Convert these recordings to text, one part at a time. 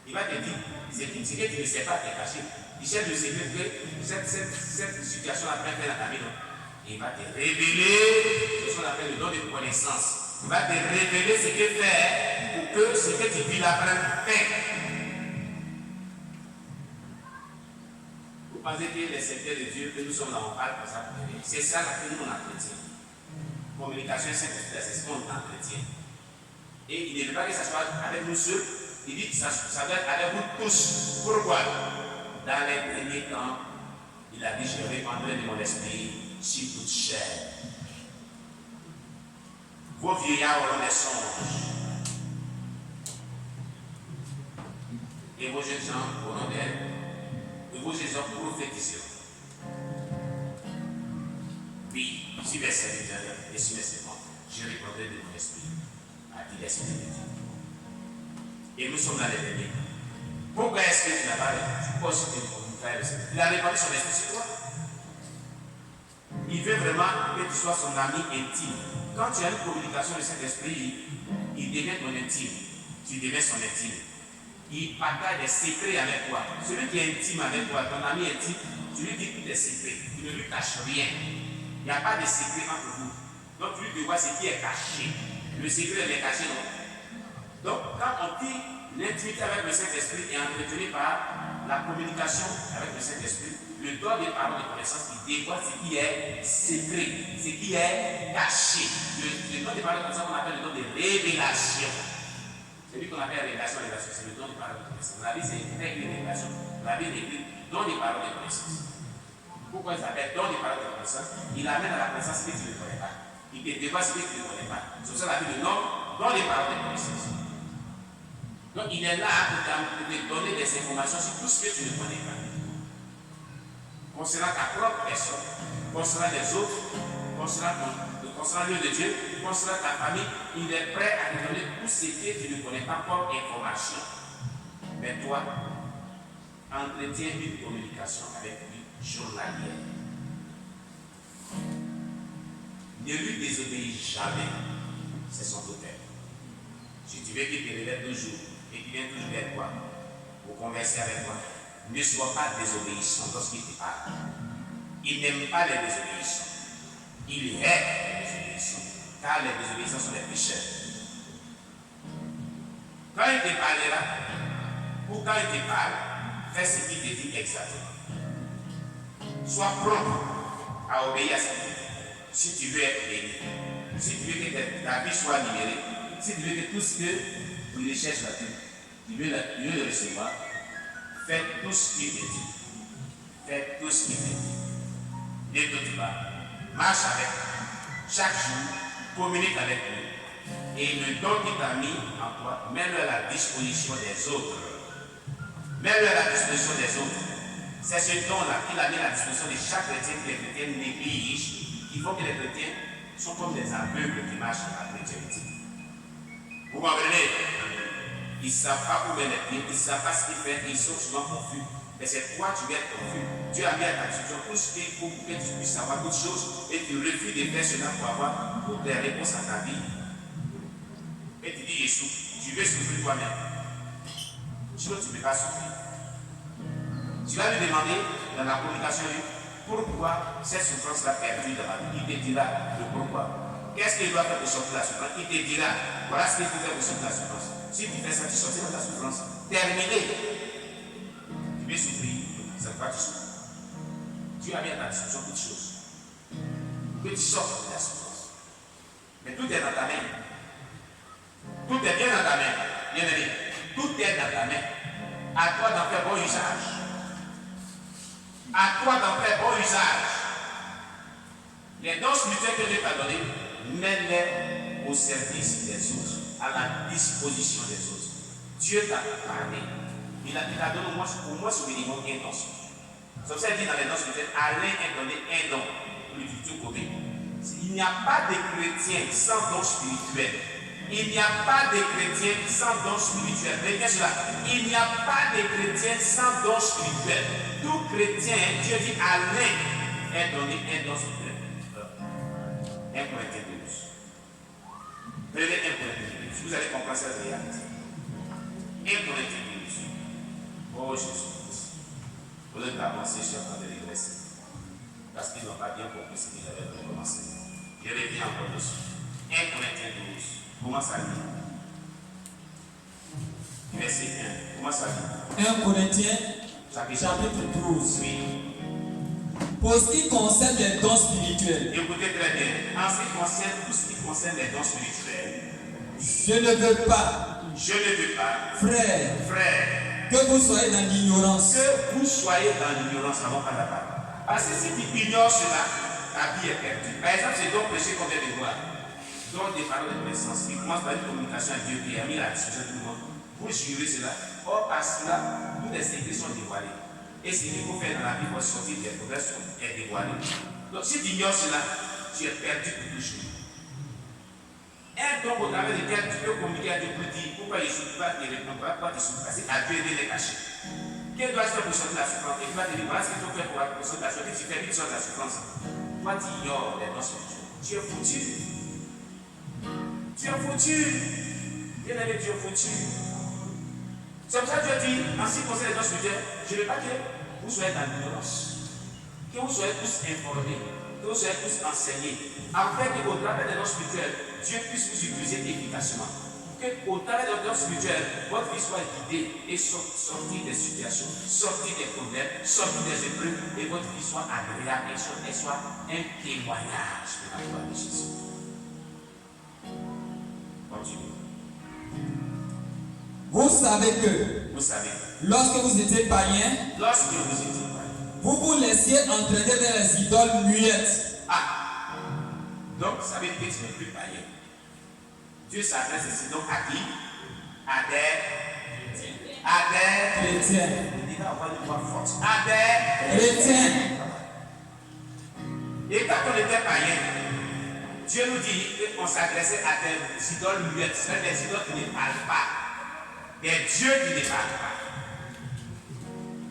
Il va te dire, ce que tu ne sais pas te cacher. Il cherche le secret que cette situation a bien fait dans ta vie. Il va te révéler ce qu'on appelle le don de connaissance. Il va te révéler ce que faire pour que ce que tu vis là prenne fin. Vous pensez que les secrets de Dieu que nous sommes dans, on parle comme ça, c'est ça que nous on entretient. Communication Saint-Esprit, c'est ce qu'on entretient. Et il ne veut pas que ça soit avec nous seuls, il dit que ça doit être avec vous tous. Pourquoi? Dans les premiers temps, il a dit, je répandrai de mon esprit sur toute chair. Vos vieillards auront des songes. Et vos jeunes gens auront des... Et vos jeunes gens prophétiseront. Oui, si verset 21 et si verset 30, je répondrai de mon esprit, a dit l'Esprit de Dieu. Et nous sommes dans les derniers. Pourquoi est-ce que tu n'as pas possibilité de faire le Seigneur? Il a répandu son esprit sur toi. Il veut vraiment que tu sois son ami intime. Quand tu as une communication du Saint-Esprit, il devient ton intime. Tu deviens son intime. Il partage des secrets avec toi. Celui qui est intime avec toi, ton ami intime, tu lui dis tous tes secrets. Tu ne lui caches rien. Il n'y a pas de secret entre vous. Donc tu lui vois ce qui est caché. Le secret est caché, non? Donc quand on dit l'intimité avec le Saint-Esprit est entretenue par la communication avec le Saint-Esprit, le don des paroles de connaissance qui dévoile ce qui est secret, ce qui est caché. Le don des paroles de connaissance qu'on appelle le don de révélation. C'est lui qu'on appelle révélation, c'est le don des paroles de connaissance. La vie c'est une révélation. La vie est don des paroles de connaissance. Pourquoi il s'appelle don des paroles de connaissance? Il amène à la connaissance que tu ne connais pas. Il te dévoile ce que tu ne connais pas. C'est ça la vie de l'homme, don des paroles de connaissance. Donc il est là pour te donner des informations sur tout ce que tu ne connais pas. Concernant ta propre personne, concernant les autres, concernant le lieu de Dieu, concernant ta famille, il est prêt à te donner tout ce que tu ne connais pas comme information. Mais toi, entretiens une communication avec lui journalière. Ne lui désobéis jamais. C'est son auteur. Si tu veux qu'il te révèle toujours et qu'il vienne toujours vers toi pour converser avec toi, ne sois pas désobéissant lorsqu'il te parle. Il n'aime pas les désobéissants. Il hait les désobéissants, car les désobéissants sont les pécheurs. Quand il te parlera, ou quand il te parle, fais ce qu'il te dit exactement. Sois prompt à obéir à ce qu'il te dit. Si tu veux être béni, si tu veux que ta vie soit libérée, si tu veux que tout ce que tu recherches là-dessus, tu veux le recevoir, fais tout ce qu'il te dit. Fais tout ce qu'il te dit. Ne doute pas. Marche avec lui. Chaque jour, communique avec lui. Et le don qu'il t'a mis en toi, mets-le à la disposition des autres. Mets-le à la disposition des autres. C'est ce don-là qu'il a mis à la disposition de chaque chrétien que les chrétiens négligent. Il faut que les chrétiens sont comme des aveugles qui marchent dans la chrétienté. Vous comprenez? Ils ne savent pas où mettre les pieds, ils ne savent pas ce qu'ils font, ils sont souvent confus. Mais c'est toi, tu vas être confus. Dieu a mis à ta disposition tout ce qu'il faut pour que tu puisses savoir toutes choses et tu refuses de faire cela pour avoir toutes les réponses à ta vie. Et tu dis, Jésus, tu veux souffrir toi-même. Sinon, tu ne peux pas souffrir. Tu vas lui demander dans la communication, pourquoi cette souffrance-là est perdue dans ma vie. Il te dira le pourquoi. Qu'est-ce qu'il doit faire pour sortir de la souffrance? Il te dira, voilà ce qu'il faut faire pour sortir de la souffrance. Si tu fais ça, tu sortiras de la souffrance. Terminé. Tu veux souffrir, ça ne va pas te souffrir. Dieu a mis à ta disposition toutes choses. Que tu sortes de la souffrance. Mais tout est dans ta main. Tout est bien dans ta main. Bien aimé. Tout est dans ta main. À toi d'en faire bon usage. À toi d'en faire bon usage. Les dons spirituels que Dieu t'a donnés, mets-les au service des autres, à la disposition des autres. Dieu t'a parlé. Il t'a donné au moins ce minimum un don. C'est pour ça qu'il dit dans les dons spirituels, Alain est donné un don pour lui tout côté. Il n'y a pas de chrétien sans don spirituel. Il n'y a pas de chrétien sans don spirituel. Retenez cela. Il n'y a pas de chrétien sans don spirituel. Tout chrétien, Dieu dit Alain est donné un don spirituel. 1 Corinthiens 12. Prenez 1 Corinthiens 12. Vous allez comprendre cette réalité. 1 Corinthiens 12. Oh Jésus, au lieu d'avancer, je suis en train de régresser. Parce qu'ils n'ont pas bien compris ce qu'ils avaient recommencé. Je reviens encore dessus. 1 Corinthiens 12. Commence à lire. Verset 1. Commence à lire. 1 Corinthiens, chapitre 12. Oui. Pour ce qui concerne les dons spirituels, Écoutez très bien. En ce qui concerne tout ce qui concerne les dons spirituels, je ne veux pas, frère, que vous soyez dans l'ignorance. que vous soyez dans l'ignorance avant pas la parole. Parce que si tu ignores cela, ta vie est perdue. Par exemple, c'est donc prêcher combien de fois? Donc des paroles de connaissance. Il commence par une communication à Dieu qui a mis la discussion de tout le monde. Vous jurez cela. Or, parce que là, toutes les secrets sont dévoilés. Et ce qu'il faut faire dans la vie pour sortir des progrès est dévoilé. Donc, si tu ignores cela, tu es perdu pour toujours. Un don au travers duquel tu peux communiquer à Dieu pour dire pourquoi il ne souffre pas, il ne répond pas, pourquoi il souffre pas. C'est à Dieu de les cacher. Quel doit se faire pour sortir de la souffrance? Et tu vas te dire, voilà ce qu'il faut faire pour sortir de la souffrance. Si tu fais vite sortir de la souffrance, toi tu ignores les dons spirituels. Tu es foutu. Tu es foutu. Bien aimé, tu es foutu. C'est pour ça que Dieu dit, en ce qui concerne les dons spirituels, je ne veux pas que vous soyez dans l'ignorance, que vous soyez tous informés, que vous soyez tous enseignés, afin qu'au travers des dons spirituels, Dieu puisse vous utiliser efficacement. Qu'au travers des dons spirituels, votre vie soit guidée et sortir des situations, sortir des problèmes, sortir des épreuves, et votre vie soit agréable et soit un témoignage de la gloire de Jésus. Continue. Vous savez que, lorsque vous étiez païens, vous vous laissiez entraîner vers les idoles muettes. Ah, donc ça veut dire que tu n'es plus païen. Dieu s'adresse ici donc à qui? À des chrétiens. Il va avoir une voix forte. À des chrétiens. Et quand on était païen, Dieu nous dit qu'on s'adressait à des idoles muettes, c'est-à-dire des idoles qui ne parlent pas. Des dieux qui ne parlent pas.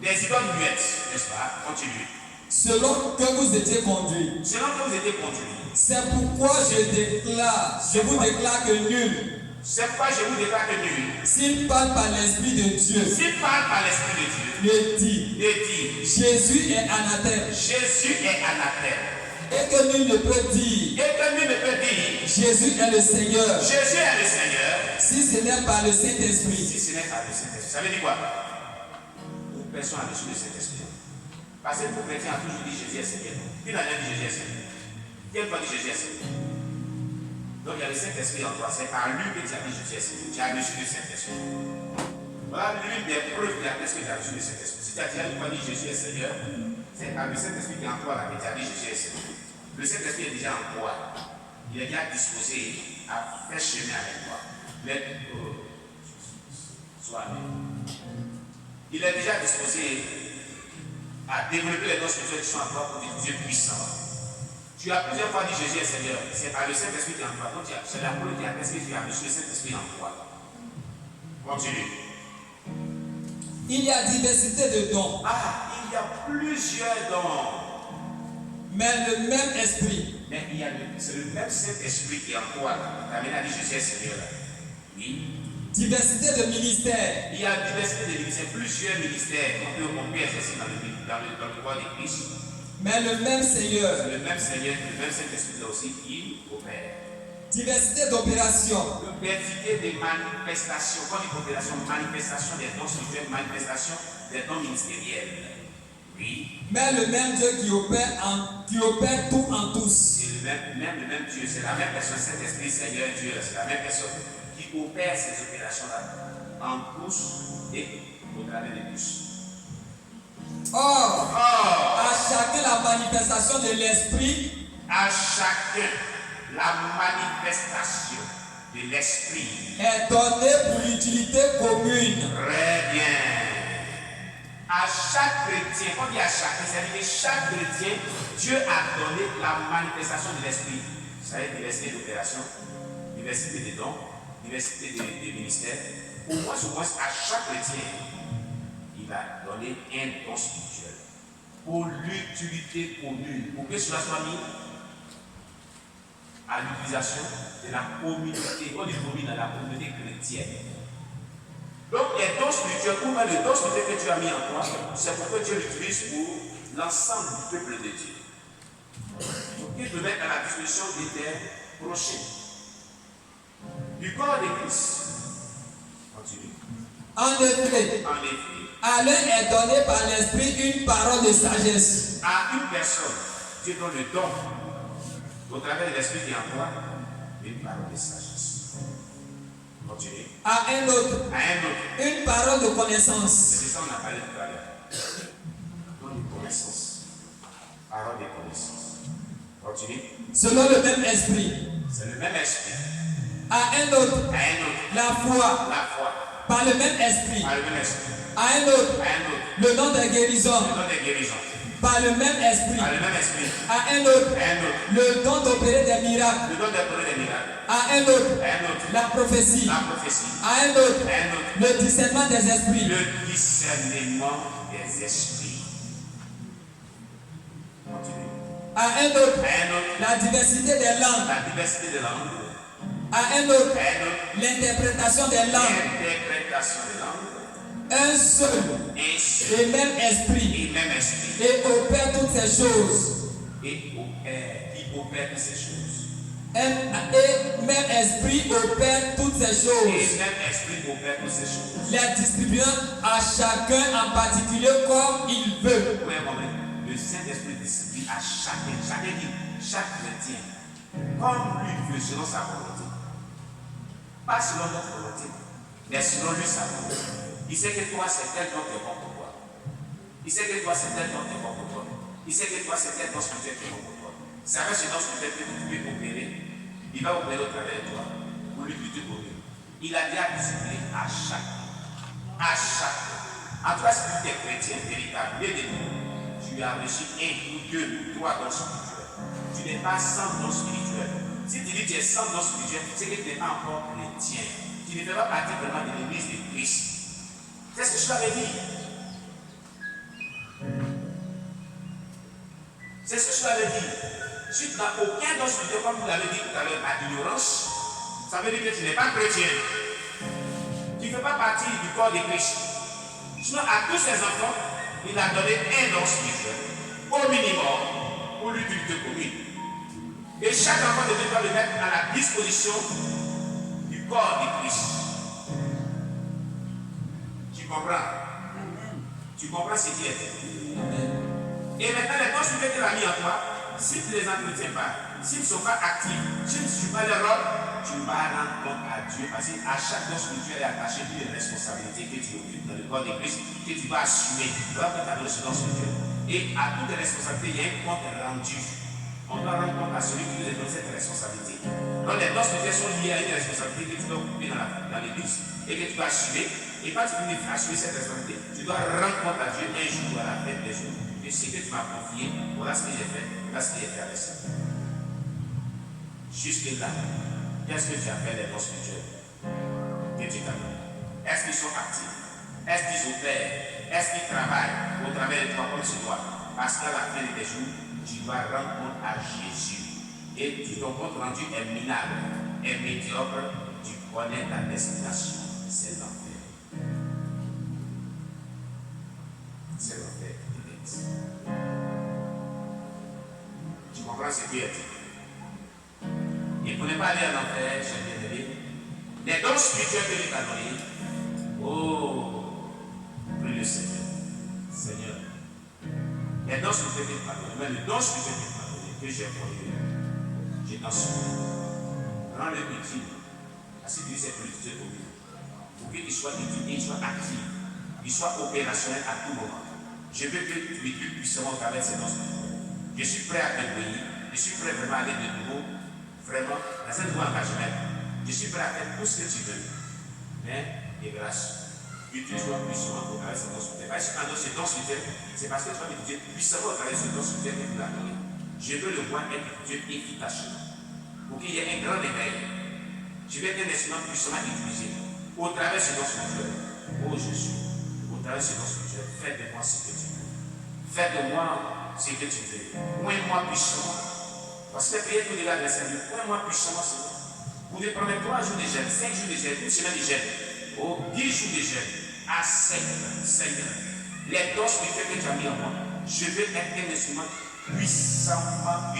Des idoles muettes, n'est-ce pas? Continue. Selon que vous étiez conduits. C'est pourquoi je vous déclare que nul. S'il parle par l'Esprit de Dieu. Ne dit. Jésus est anathème. Et que nul ne peut dire. Jésus est le Seigneur. Si ce n'est pas le Saint-Esprit. Ça veut dire quoi? Personne n'a reçu le Saint-Esprit. Parce que le chrétien a toujours dit Jésus est Seigneur. Qui n'a jamais dit Jésus est Seigneur? Quelle fois dit Jésus est Seigneur? Donc il y a le Saint-Esprit en toi. C'est par lui que tu as dit Jésus est Seigneur. Tu as reçu le Saint-Esprit. Voilà l'une des preuves qui atteste que tu as reçu le Saint-Esprit. Si tu as déjà une fois dit Jésus est Seigneur, c'est par le Saint-Esprit qui est en toi là que tu as dit Jésus est Seigneur. Le Saint-Esprit est déjà en toi. Il est déjà disposé à faire chemin avec toi. Il est déjà disposé à développer les dons spirituels qui sont en toi pour des dieux puissants. Tu as plusieurs fois dit Jésus est Seigneur. C'est par le Saint-Esprit qui est en toi. Donc c'est la preuve qui atteste que tu as reçu le Saint-Esprit en toi. Continue. Il y a diversité de dons. Ah, il y a plusieurs dons. Mais le même esprit. Mais c'est le même Saint-Esprit qui est en toi. Tu as amené à dire Jésus est Seigneur. Oui. Diversité de ministères. Il y a diversité de ministères, plusieurs ministères qu'on peut exercer dans le corps de Christ. Mais le même Seigneur. C'est le même Seigneur, le même Saint-Esprit là aussi qui opère. Diversité d'opérations. Diversité de manifestations. Quand on dit opération, manifestation des dons spirituels, manifestation des dons ministériels. Oui. Mais le même Dieu qui opère tout en tous. C'est le même Dieu, c'est la même personne, Saint-Esprit, Seigneur, Dieu, c'est la même personne qui opère ces opérations-là en tous et au travers de tous. Or, à chacun la manifestation de l'Esprit. À chacun la manifestation de l'Esprit est donnée pour l'utilité commune. Très bien. À chaque chrétien, quand on dit à chacun, c'est-à-dire que chaque chrétien, Dieu a donné la manifestation de l'Esprit. Ça veut dire diversité d'opérations, diversité de dons, diversité de ministères. Au moins, à chaque chrétien, il a donné un don spirituel pour l'utilité commune, pour que cela soit mis à l'utilisation de la communauté, on dit commune dans la communauté chrétienne. Donc, les dons spirituels, ou même le don spirituel que Dieu a mis en toi, c'est pourquoi Dieu l'utilise pour l'ensemble du peuple de Dieu. Pour qu'il te mette à la disposition de tes prochains. Du corps de Christ. Continue. En effet, à l'un est donné par l'Esprit une parole de sagesse. À une personne, Dieu donne le don, au travers de l'Esprit qui est en toi, une parole de sagesse. Continue. À un autre, une parole de connaissance. C'est ça qu'on a parlé tout à l'heure. Don de connaissance. Parole de connaissance. Continue. Selon le même esprit. C'est le même esprit. À un autre, la foi. Par le même esprit. À un autre, le don de guérison. Par le même esprit. À un autre, le don d'opérer des miracles. À un autre, la prophétie. À un autre, le discernement des esprits. Le discernement des esprits. Continue. À un autre, la diversité des langues. À un autre, l'interprétation des langues. Un seul et même esprit. Et opère toutes ces choses. Et même esprit opère toutes ces choses. Les distribuant à chacun en particulier comme il veut. Le Saint-Esprit distribue à chacun dit, chaque chrétien, comme lui veut, selon sa volonté. Pas selon notre volonté, mais selon lui sa volonté. Il sait que toi, c'est tel don qui est bon pour toi. Il sait que toi, c'est tel don qui est bon pour toi. Il sait que toi, c'est tel don spirituel qui est bon pour toi. C'est avec ce don spirituel que tu peux opérer. Il va opérer au travers de toi pour lui plutôt opérer. Il a déjà distribué à chacun. À chacun. En toi, si tu es chrétien véritable, tu as reçu un ou deux ou trois dons spirituels. Tu n'es pas sans don spirituel. Si tu dis que tu es sans don spirituel, c'est que tu n'es pas encore chrétien. Tu ne fais pas partie vraiment de l'église de Christ. C'est ce que je t'avais dit. C'est ce que je t'avais dit. Si tu n'as aucun don spirituel, comme vous l'avez dit tout à l'heure, par ignorance, ça veut dire que tu n'es pas chrétien. Tu ne fais pas partie du corps de Christ. Sinon, à tous ses enfants, il a donné un don spirituel, au minimum, pour l'utilité commune. Et chaque enfant de Dieu doit le mettre à la disposition du corps de Christ. Tu comprends? Tu comprends ce qui est fait? Et maintenant, les dons spirituels qu'il a mis en toi, si tu ne les entretiens pas, s'ils ne sont pas actifs, si tu ne suis pas leur rôle, tu vas rendre compte à Dieu. Parce qu'à chaque don spirituel est attaché une responsabilité que tu occupes dans le corps de Christ, que tu vas assumer. Tu vas faire ta don spirituel. Et à toutes les responsabilités, il y a un compte rendu. On doit rendre compte à celui qui nous a donné cette responsabilité. Donc les dons spirituels sont liés à une responsabilité que tu dois occuper dans l'église et que tu dois assumer. Et quand tu finis d'assumer cette responsabilité, tu dois rendre compte à Dieu un jour à la fin des jours. Et ce que tu m'as confié, voilà ce que j'ai fait, voilà ce que j'ai fait avec ça. Jusque-là, qu'est-ce que tu as fait des dons spirituels que tu t'as donné? Est-ce qu'ils sont actifs? Est-ce qu'ils opèrent? Est-ce qu'ils travaillent au travers de toi comme tu dois? Parce qu'à la fin des jours, tu dois rendre compte à Jésus. Et ton compte rendu est minable, est médiocre, tu connais ta destination. C'est l'enfer. C'est l'enfer. Tu comprends ce qui est dit? Il ne pouvait pas aller en enfer, cher bien-aimé. Les dons spirituels que Dieu t'a donnés, oh, prie le Seigneur. Seigneur, les dons spirituels que tu m'as donnés, mais les dons spirituels que tu m'as donnés, que j'ai connu, je t'en supplie. Rends-le utile. Parce que c'est politique pour lui. Pour qu'il soit utile, qu'il soit actif, qu'il soit opérationnel à tout moment. Je veux que tu l'utilises puissamment au travers de ces dons spirituels. Je suis prêt à t'obéir. Je suis prêt vraiment à aller de nouveau, vraiment, dans un nouveau engagement. Je suis prêt à faire tout ce que tu veux. Mais, et grâce, utilise-moi puissamment au travers de ces dons spirituels. Parce que dans ces dons spirituels, c'est parce que tu vas m'utiliser puissamment au travers de ces dons spirituels que tu l'as donné. Je veux le voir être Dieu efficace. Pour qu'il y ait un grand éveil. Je vais être un instrument puissamment utilisé au travers de ces dons spirituels. Oh Jésus, au travers de ces dons spirituels, fais de moi ce que tu veux. Fais de moi ce que tu veux. Point-moi puissamment. Parce que prier tous les gars de la Seigneur, point-moi puissamment, Seigneur. Vous devez prendre 3 jours de jeûne, 5 jours de jeûne, une semaine de jeûne. Aux 10 jours de jeûne, accepte, Seigneur, les dons spirituels que tu as mis en moi. Je veux être un instrument puissamment